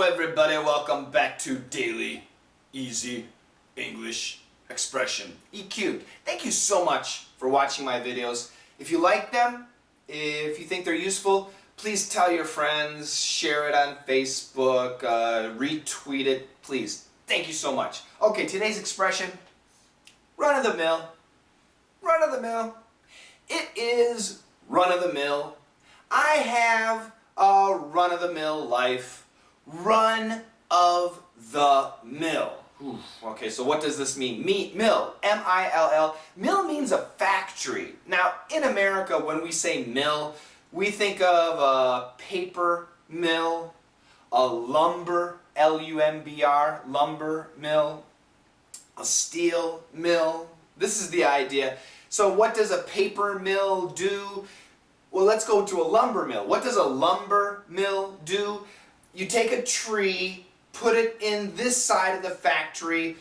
everybody, welcome back to Daily Easy English Expression, EQ. Thank you so much for watching my videos. If you like them, if you think they're useful, please tell your friends, share it on Facebook, retweet it, please. Thank you so much. Okay, today's expression, run-of-the-mill. Run-of-the-mill. It is run-of-the-mill. I have a run-of-the-mill life. Run of the mill. Okay, so what does this mean? Mill, M-I-L-L. Mill means a factory. Now, in America, when we say mill, we think of a paper mill, a lumber, L-U-M-B-R, lumber mill, a steel mill. This is the idea. So what does a paper mill do? Well, let's go to a lumber mill. What does a lumber mill do? You take a tree, put it in this side of the factory,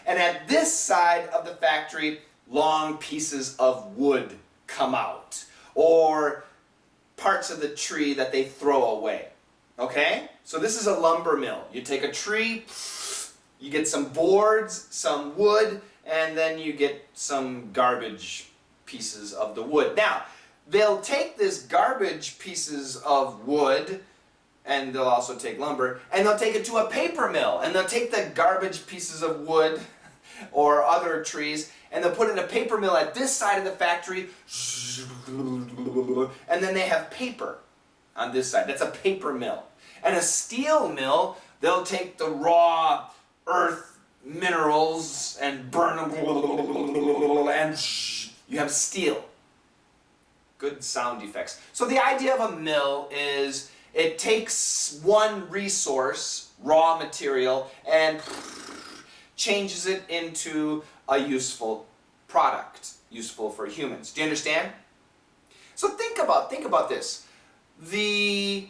and at this side of the factory, long pieces of wood come out, or parts of the tree that they throw away. Okay? So this is a lumber mill. You take a tree, you get some boards, some wood, and then you get some garbage pieces of the wood. Now, they'll take this garbage pieces of wood, and they'll also take lumber, and they'll take it to a paper mill, and they'll take the garbage pieces of wood or other trees, and they'll put it in a paper mill at this side of the factory, and then they have paper on this side. That's a paper mill. And a steel mill, they'll take the raw earth minerals and burn them, and you have steel. Good sound effects. So the idea of a mill is it takes one resource, raw material, and changes it into a useful product, useful for humans. Do you understand? So think about this. The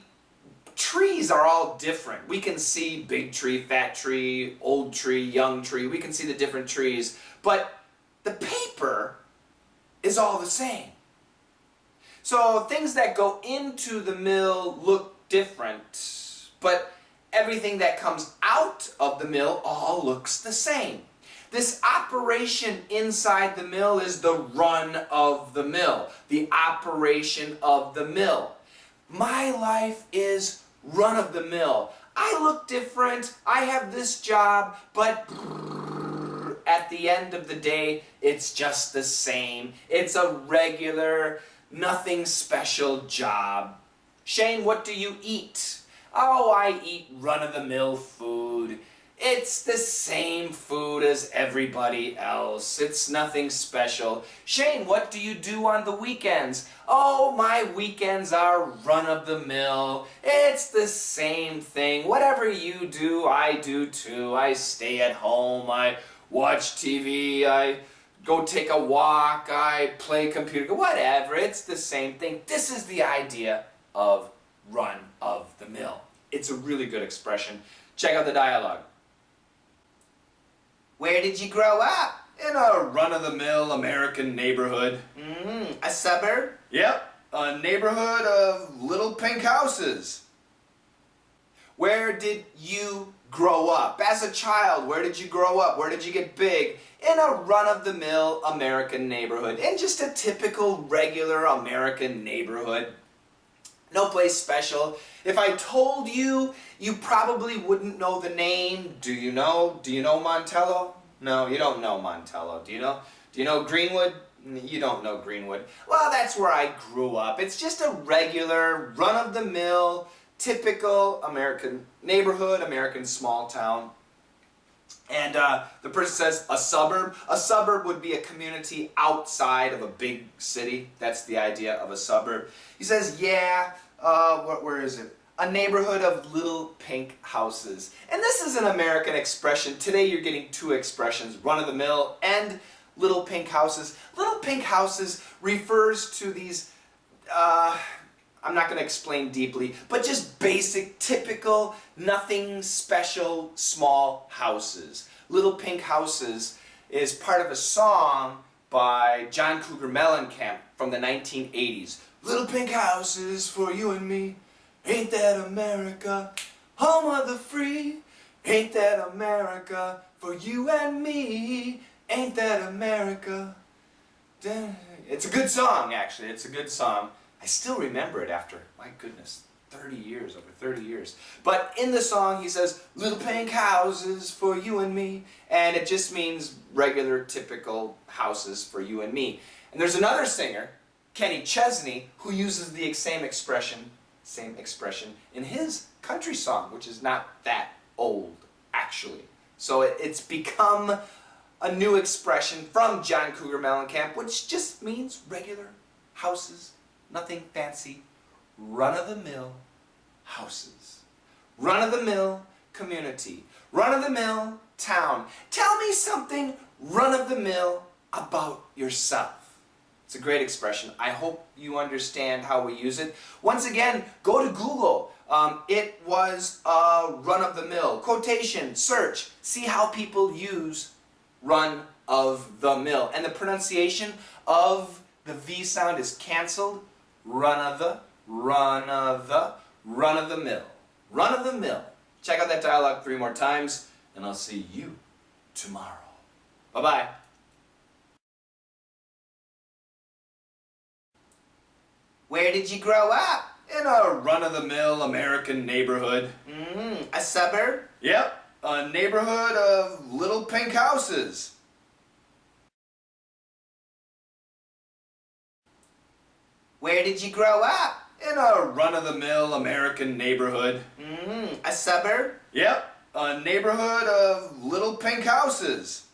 trees are all different. We can see big tree, fat tree, old tree, young tree. We can see the different trees, but the paper is all the same. So things that go into the mill look different, but everything that comes out of the mill all looks the same. This operation inside the mill is the run of the mill, the operation of the mill. My life is run of the mill. I look different, I have this job, but at the end of the day, it's just the same. It's a regular, nothing special job. Shane, what do you eat? Oh, I eat run-of-the-mill food. It's the same food as everybody else. It's nothing special. Shane, what do you do on the weekends? Oh, my weekends are run-of-the-mill. It's the same thing. Whatever you do, I do too. I stay at home. I watch TV. I go take a walk, I play computer, whatever, it's the same thing. This is the idea of run of the mill. It's a really good expression. Check out the dialogue. Where did you grow up? In a run-of-the-mill American neighborhood. A suburb? Yep, a neighborhood of little pink houses. Where did you grow up? As a child, where did you grow up? Where did you get big? In a run-of-the-mill American neighborhood. In just a typical, regular American neighborhood. No place special. If I told you, you probably wouldn't know the name. Do you know? Do you know Montello? No, you don't know Montello. Do you know? Do you know Greenwood? You don't know Greenwood. Well, that's where I grew up. It's just a regular, run-of-the-mill, typical American neighborhood, American small town. And the person says a suburb. A suburb would be a community outside of a big city. That's the idea of a suburb. He says, yeah, where is it? A neighborhood of little pink houses. And this is an American expression. Today you're getting two expressions, run-of-the-mill and little pink houses. Little pink houses refers to these I'm not going to explain deeply, but just basic, typical, nothing special, small houses. Little Pink Houses is part of a song by John Cougar Mellencamp from the 1980s. Little pink houses for you and me, Ain't that America, home of the free? Ain't that America for you and me? Ain't that America? It's a good song, actually. It's a good song. I still remember it after, my goodness, 30 years, over 30 years. But in the song he says, little pink houses for you and me. And it just means regular, typical houses for you and me. And there's another singer, Kenny Chesney, who uses the same expression in his country song, which is not that old, actually. So it's become a new expression from John Cougar Mellencamp, which just means regular houses, nothing fancy, run-of-the-mill houses. Run-of-the-mill community, run-of-the-mill town. Tell me something run-of-the-mill about yourself. It's a great expression. I hope you understand how we use it. Once again, go to Google. It was a run-of-the-mill. Quotation, search, see how people use run-of-the-mill. And the pronunciation of the V sound is canceled. Run-of-the-mill. Run-of-the-mill. Check out that dialogue 3 more times, and I'll see you tomorrow. Bye-bye. Where did you grow up? In a run-of-the-mill American neighborhood. A suburb? Yep, a neighborhood of little pink houses. Where did you grow up? In a run-of-the-mill American neighborhood. A suburb? Yep, a neighborhood of little pink houses.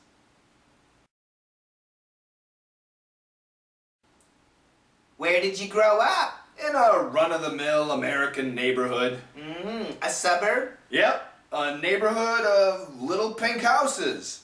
Where did you grow up? In a run-of-the-mill American neighborhood. A suburb? Yep, a neighborhood of little pink houses.